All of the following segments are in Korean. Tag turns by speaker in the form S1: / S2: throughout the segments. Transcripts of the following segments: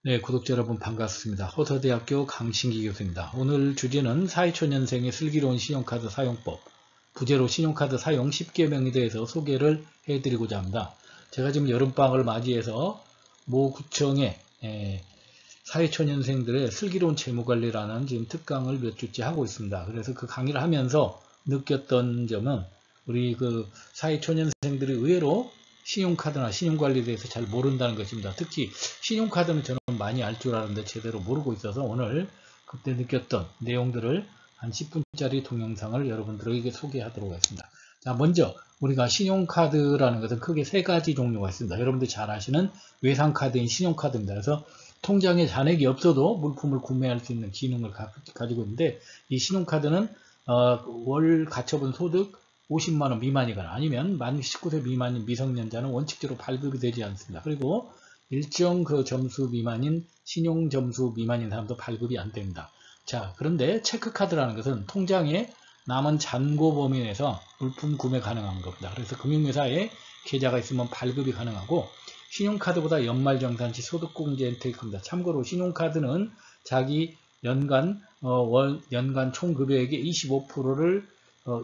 S1: 네, 구독자 여러분 반갑습니다. 호서대학교 강신기 교수입니다. 오늘 주제는 사회초년생의 슬기로운 신용카드 사용법, 부제로 신용카드 사용 10개명에 대해서 소개를 해드리고자 합니다. 제가 지금 여름방학을 맞이해서 모 구청의 사회초년생들의 슬기로운 재무관리라는 지금 특강을 몇 주째 하고 있습니다. 그래서 그 강의를 하면서 느꼈던 점은 우리 그 사회초년생들이 의외로 신용카드나 신용관리에 대해서 잘 모른다는 것입니다. 특히 신용카드는 저는 많이 알 줄 아는데 제대로 모르고 있어서 오늘 그때 느꼈던 내용들을 한 10분짜리 동영상을 여러분들에게 소개하도록 하겠습니다. 자, 먼저 우리가 신용카드라는 것은 크게 세 가지 종류가 있습니다. 여러분들 잘 아시는 외상카드인 신용카드입니다. 그래서 통장에 잔액이 없어도 물품을 구매할 수 있는 기능을 가지고 있는데, 이 신용카드는 월 가처분 소득 50만원 미만이거나 아니면 만 19세 미만인 미성년자는 원칙적으로 발급이 되지 않습니다. 그리고 일정 그 점수 미만인 신용 점수 미만인 사람도 발급이 안 됩니다. 자, 그런데 체크카드라는 것은 통장에 남은 잔고 범위 내에서 물품 구매 가능한 겁니다. 그래서 금융회사에 계좌가 있으면 발급이 가능하고, 신용카드보다 연말정산시 소득공제 혜택이 큽니다. 참고로 신용카드는 자기 연간 총급여액의 25%를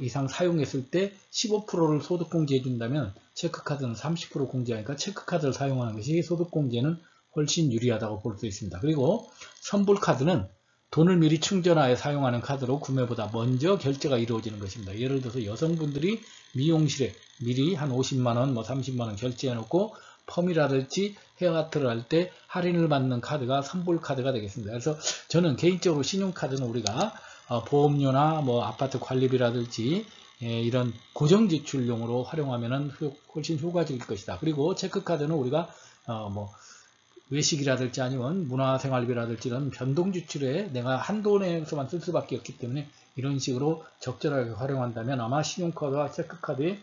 S1: 이상 사용했을 때 15%를 소득공제해 준다면, 체크카드는 30% 공제하니까 체크카드를 사용하는 것이 소득공제는 훨씬 유리하다고 볼 수 있습니다. 그리고 선불카드는 돈을 미리 충전하여 사용하는 카드로 구매보다 먼저 결제가 이루어지는 것입니다. 예를 들어서 여성분들이 미용실에 미리 한 50만원, 30만원 결제해 놓고 펌이라든지 헤어카트를 할 때 할인을 받는 카드가 선불카드가 되겠습니다. 그래서 저는 개인적으로 신용카드는 우리가 보험료나 아파트 관리비라든지 이런 고정지출용으로 활용하면 훨씬 효과적일 것이다. 그리고 체크카드는 우리가 외식이라든지 아니면 문화생활비라든지 이런 변동지출에 내가 한도 내에서만 쓸 수밖에 없기 때문에 이런 식으로 적절하게 활용한다면 아마 신용카드와 체크카드의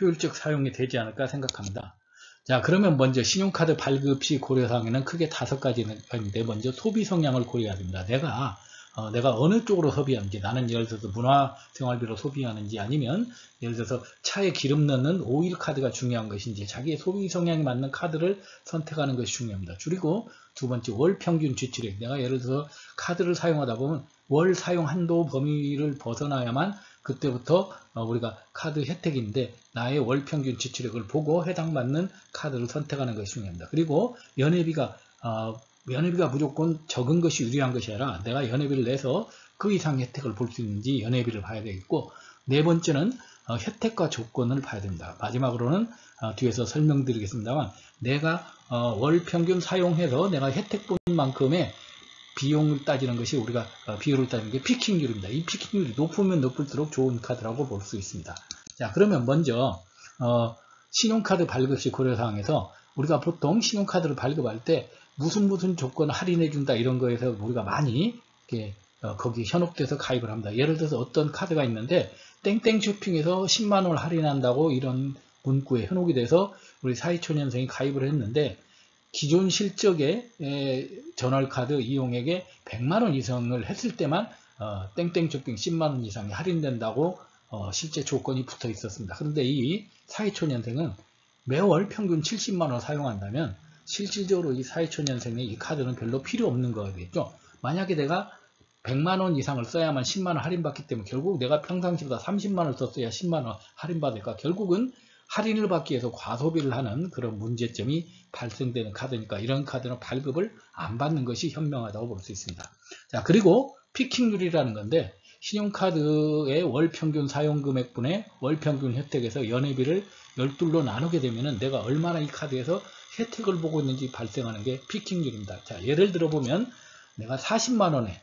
S1: 효율적 사용이 되지 않을까 생각합니다. 자, 그러면 먼저 신용카드 발급 시 고려사항에는 크게 5가지가 있는데, 먼저 소비 성향을 고려해야 됩니다. 내가 어느 쪽으로 소비하는지, 나는 예를 들어서 문화생활비로 소비하는지 아니면 예를 들어서 차에 기름 넣는 오일 카드가 중요한 것인지, 자기의 소비 성향에 맞는 카드를 선택하는 것이 중요합니다. 그리고 두 번째, 월 평균 지출액. 내가 예를 들어서 카드를 사용하다 보면 월 사용 한도 범위를 벗어나야만 그때부터 우리가 카드 혜택인데, 나의 월 평균 지출액을 보고 해당받는 카드를 선택하는 것이 중요합니다. 그리고 연회비가 무조건 적은 것이 유리한 것이 아니라 내가 연회비를 내서 그 이상 혜택을 볼 수 있는지 연회비를 봐야 되겠고, 네 번째는 혜택과 조건을 봐야 됩니다. 마지막으로는 뒤에서 설명드리겠습니다만, 내가 월 평균 사용해서 내가 혜택 본 만큼의 비용을 따지는 것이, 우리가 비율을 따지는 게 피킹률입니다. 이 피킹률이 높으면 높을수록 좋은 카드라고 볼 수 있습니다. 자, 그러면 먼저 신용카드 발급 시 고려사항에서 우리가 보통 신용카드를 발급할 때 무슨 조건 할인해 준다 이런 거에서 우리가 많이 거기 현혹돼서 가입을 합니다. 예를 들어서 어떤 카드가 있는데 땡땡 쇼핑에서 10만원을 할인한다고 이런 문구에 현혹이 돼서 우리 사회초년생이 가입을 했는데, 기존 실적의 전월카드 이용액에 100만원 이상을 했을 때만 땡땡 쇼핑 10만원 이상이 할인된다고 실제 조건이 붙어 있었습니다. 그런데 이 사회초년생은 매월 평균 70만원 사용한다면 실질적으로 이 사회초년생의 이 카드는 별로 필요 없는 거겠죠. 만약에 내가 100만원 이상을 써야만 10만원 할인받기 때문에 결국 내가 평상시보다 30만원을 썼어야 10만원 할인받을까, 결국은 할인을 받기 위해서 과소비를 하는 그런 문제점이 발생되는 카드니까 이런 카드는 발급을 안 받는 것이 현명하다고 볼 수 있습니다. 자, 그리고 피킹률이라는 건데, 신용카드의 월평균 사용금액분의 월평균 혜택에서 연회비를 12로 나누게 되면 내가 얼마나 이 카드에서 혜택을 보고 있는지 발생하는 게 피킹률입니다. 자, 예를 들어보면 내가 40만원의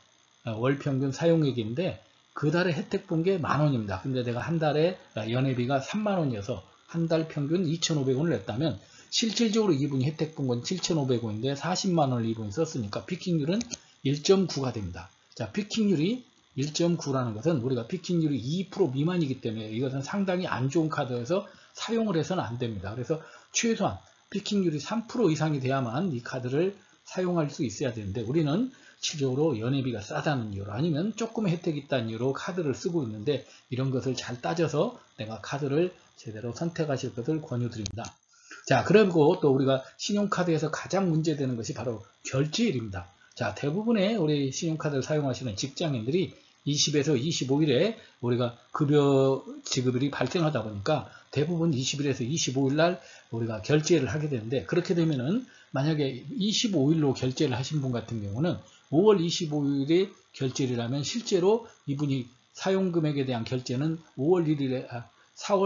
S1: 월평균 사용액인데 그 달에 혜택 본 게 만원입니다. 근데 내가 한 달에 연회비가 3만원이어서 한 달 평균 2,500원을 냈다면 실질적으로 이분이 혜택 본 건 7,500원인데 40만원을 이분이 썼으니까 피킹률은 1.9가 됩니다. 자, 피킹률이 1.9라는 것은 우리가 피킹률이 2% 미만이기 때문에 이것은 상당히 안 좋은 카드여서 사용을 해서는 안 됩니다. 그래서 최소한 피킹률이 3% 이상이 돼야만 이 카드를 사용할 수 있어야 되는데, 우리는 실질적으로 연회비가 싸다는 이유로 아니면 조금 혜택이 있다는 이유로 카드를 쓰고 있는데, 이런 것을 잘 따져서 내가 카드를 제대로 선택하실 것을 권유드립니다. 자, 그리고 또 우리가 신용카드에서 가장 문제되는 것이 바로 결제일입니다. 자, 대부분의 우리 신용카드를 사용하시는 직장인들이 20에서 25일에 우리가 급여 지급일이 발생하다 보니까 대부분 20일에서 25일 날 우리가 결제를 하게 되는데, 그렇게 되면은 만약에 25일로 결제를 하신 분 같은 경우는 5월 25일에 결제를 실제로 이분이 사용금액에 대한 결제는 4월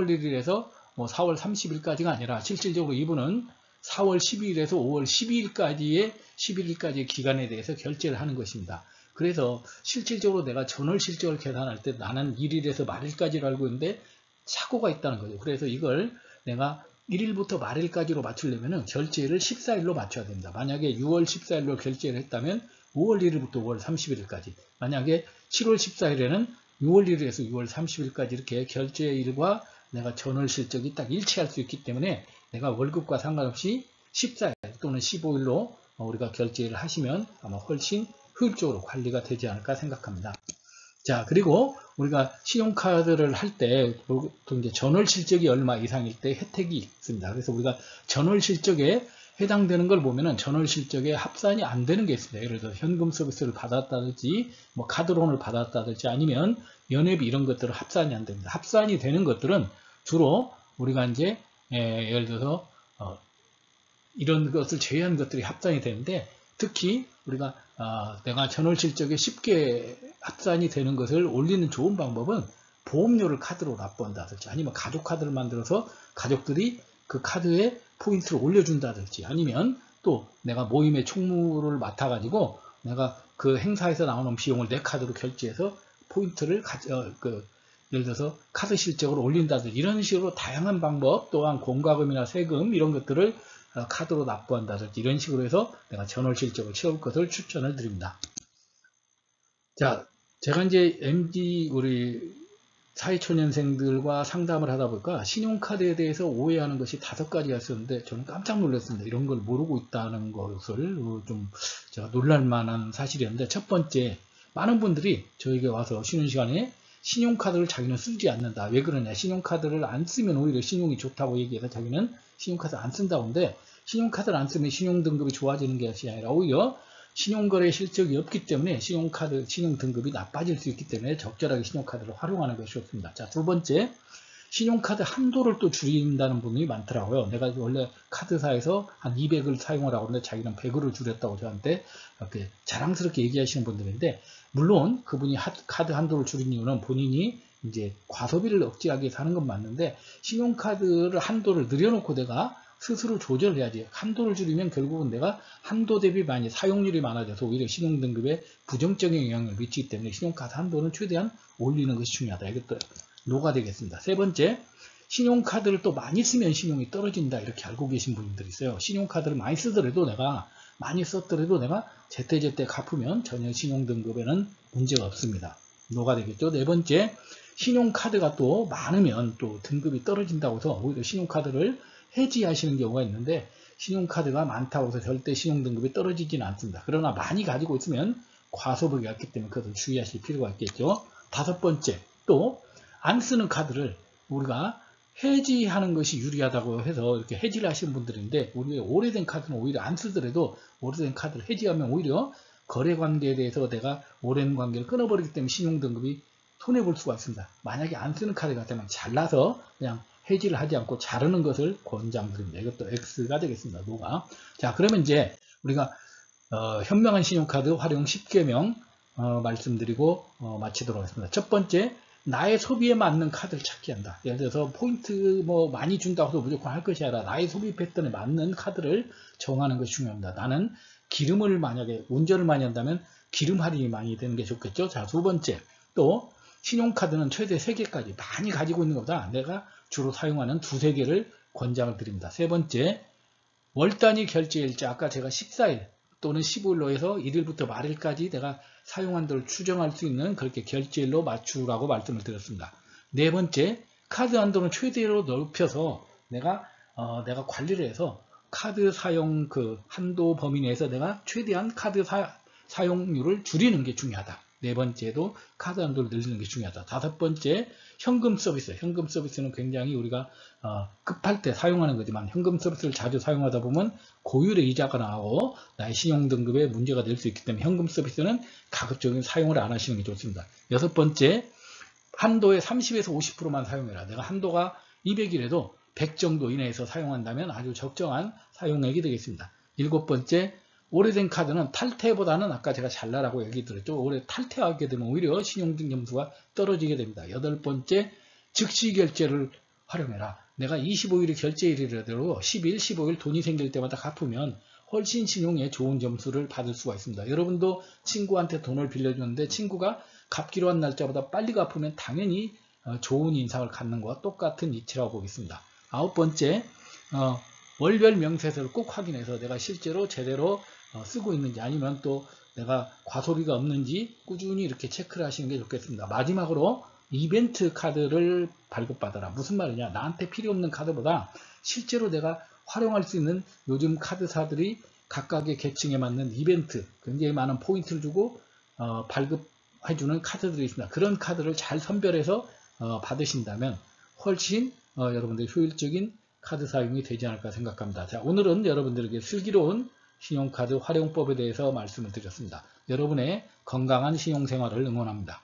S1: 1일에서 4월 30일까지가 아니라 실질적으로 이분은 4월 12일에서 5월 11일까지의 기간에 대해서 결제를 하는 것입니다. 그래서 실질적으로 내가 전월 실적을 계산할 때 나는 1일에서 말일까지로 알고 있는데 착오가 있다는 거죠. 그래서 이걸 내가 1일부터 말일까지로 맞추려면 결제를 14일로 맞춰야 됩니다. 만약에 6월 14일로 결제를 했다면 5월 1일부터 5월 31일까지, 만약에 7월 14일에는 6월 1일에서 6월 30일까지 이렇게 결제일과 내가 전월 실적이 딱 일치할 수 있기 때문에 내가 월급과 상관없이 14일 또는 15일로 우리가 결제를 하시면 아마 훨씬 효율적으로 관리가 되지 않을까 생각합니다. 자, 그리고 우리가 신용카드를 할 때 보통 이제 전월 실적이 얼마 이상일 때 혜택이 있습니다. 그래서 우리가 전월 실적에 해당되는 걸 보면은 전월 실적에 합산이 안 되는 게 있습니다. 예를 들어 현금 서비스를 받았다든지 뭐 카드론을 받았다든지 아니면 연회비 이런 것들은 합산이 안 됩니다. 합산이 되는 것들은 주로 우리가 이제 예를 들어서 이런 것을 제외한 것들이 합산이 되는데, 특히 우리가 내가 전월 실적에 쉽게 합산이 되는 것을 올리는 좋은 방법은 보험료를 카드로 납부한다든지 아니면 가족 카드를 만들어서 가족들이 그 카드에 포인트를 올려준다든지, 아니면 또 내가 모임의 총무를 맡아가지고 내가 그 행사에서 나오는 비용을 내 카드로 결제해서 포인트를 예를 들어서 카드 실적을 올린다든지 이런 식으로 다양한 방법, 또한 공과금이나 세금 이런 것들을 카드로 납부한다든지 이런 식으로 해서 내가 전월 실적을 채울 것을 추천을 드립니다. 자, 제가 이제 MZ 우리 사회초년생들과 상담을 하다 보니까 신용카드에 대해서 오해하는 것이 5가지가 있었는데 저는 깜짝 놀랐습니다. 이런 걸 모르고 있다는 것을 좀 제가 놀랄만한 사실이었는데, 첫 번째, 많은 분들이 저에게 와서 쉬는 시간에 신용카드를 자기는 쓰지 않는다. 왜 그러냐? 신용카드를 안 쓰면 오히려 신용이 좋다고 얘기해서 자기는 신용카드 안 쓴다고 하는데, 신용카드를 안 쓰면 신용등급이 좋아지는 것이 아니라 오히려 신용거래 실적이 없기 때문에 신용등급이 나빠질 수 있기 때문에 적절하게 신용카드를 활용하는 것이 좋습니다. 자, 두 번째, 신용카드 한도를 또 줄인다는 분이 많더라고요. 내가 원래 카드사에서 한 200을 사용을 하고 있는데 자기는 100을 줄였다고 저한테 이렇게 자랑스럽게 얘기하시는 분들인데, 물론 그분이 카드 한도를 줄인 이유는 본인이 이제 과소비를 억제하기 위해서 하는 건 맞는데, 신용카드를 한도를 늘려놓고 내가 스스로 조절해야지. 한도를 줄이면 결국은 내가 한도 대비 많이 사용률이 많아져서 오히려 신용등급에 부정적인 영향을 미치기 때문에 신용카드 한도는 최대한 올리는 것이 중요하다. 이것도 노가 되겠습니다. 세 번째, 신용카드를 또 많이 쓰면 신용이 떨어진다. 이렇게 알고 계신 분들이 있어요. 신용카드를 많이 쓰더라도 내가 많이 썼더라도 내가 제때제때 갚으면 전혀 신용등급에는 문제가 없습니다. 노가 되겠죠. 네 번째, 신용카드가 또 많으면 또 등급이 떨어진다고 해서 오히려 신용카드를 해지하시는 경우가 있는데, 신용카드가 많다고 해서 절대 신용등급이 떨어지지는 않습니다. 그러나 많이 가지고 있으면 과소비가 있기 때문에 그것을 주의하실 필요가 있겠죠. 다섯 번째, 또 안 쓰는 카드를 우리가 해지하는 것이 유리하다고 해서 이렇게 해지를 하시는 분들인데, 우리 오래된 카드는 오히려 안 쓰더라도 오래된 카드를 해지하면 오히려 거래관계에 대해서 내가 오랜 관계를 끊어버리기 때문에 신용등급이 손해볼 수가 있습니다. 만약에 안 쓰는 카드 같으면 잘라서 그냥 해지를 하지 않고 자르는 것을 권장드립니다. 이것도 X가 되겠습니다. 노가. 자, 그러면 이제 우리가 현명한 신용카드 활용 10개명 말씀드리고 마치도록 하겠습니다. 첫 번째, 나의 소비에 맞는 카드를 찾기 한다. 예를 들어서 포인트 뭐 많이 준다고 해서 무조건 할 것이 아니라 나의 소비 패턴에 맞는 카드를 정하는 것이 중요합니다. 나는 기름을 만약에 운전을 많이 한다면 기름 할인이 많이 되는 게 좋겠죠. 자, 두 번째, 또 신용카드는 최대 3개까지 많이 가지고 있는 것보다 내가 주로 사용하는 2~3개를 권장을 드립니다. 세 번째, 월 단위 결제일자, 아까 제가 14일 또는 15일로 해서 1일부터 말일까지 내가 사용한도를 추정할 수 있는 그렇게 결제일로 맞추라고 말씀을 드렸습니다. 네 번째, 카드 한도는 최대로 넓혀서 내가 관리를 해서 카드 사용 그 한도 범위 내에서 내가 최대한 카드 사용률을 줄이는 게 중요하다. 네 번째도 카드 한도를 늘리는 게 중요하다. 다섯 번째, 현금 서비스. 현금 서비스는 굉장히 우리가 급할 때 사용하는 거지만 현금 서비스를 자주 사용하다 보면 고율의 이자가 나오고 나의 신용 등급에 문제가 될 수 있기 때문에 현금 서비스는 가급적이면 사용을 안 하시는 게 좋습니다. 여섯 번째, 한도의 30에서 50%만 사용해라. 내가 한도가 200이라도 100 정도 이내에서 사용한다면 아주 적정한 사용액이 되겠습니다. 일곱 번째, 오래된 카드는 탈퇴보다는 아까 제가 잘라라고 얘기 드렸죠. 오래 탈퇴하게 되면 오히려 신용등 점수가 떨어지게 됩니다. 여덟 번째, 즉시 결제를 활용해라. 내가 25일이 결제일이라도 10일, 15일 돈이 생길 때마다 갚으면 훨씬 신용에 좋은 점수를 받을 수가 있습니다. 여러분도 친구한테 돈을 빌려주는데 친구가 갚기로 한 날짜보다 빨리 갚으면 당연히 좋은 인상을 갖는 것과 똑같은 이치라고 보겠습니다. 아홉 번째, 월별 명세서를 꼭 확인해서 내가 실제로 제대로 쓰고 있는지 아니면 또 내가 과소비가 없는지 꾸준히 이렇게 체크를 하시는 게 좋겠습니다. 마지막으로 이벤트 카드를 발급받아라. 무슨 말이냐? 나한테 필요 없는 카드보다 실제로 내가 활용할 수 있는 요즘 카드사들이 각각의 계층에 맞는 이벤트, 굉장히 많은 포인트를 주고 발급해주는 카드들이 있습니다. 그런 카드를 잘 선별해서 받으신다면 훨씬 여러분들 효율적인 카드 사용이 되지 않을까 생각합니다. 자, 오늘은 여러분들에게 슬기로운 신용카드 활용법에 대해서 말씀을 드렸습니다. 여러분의 건강한 신용생활을 응원합니다.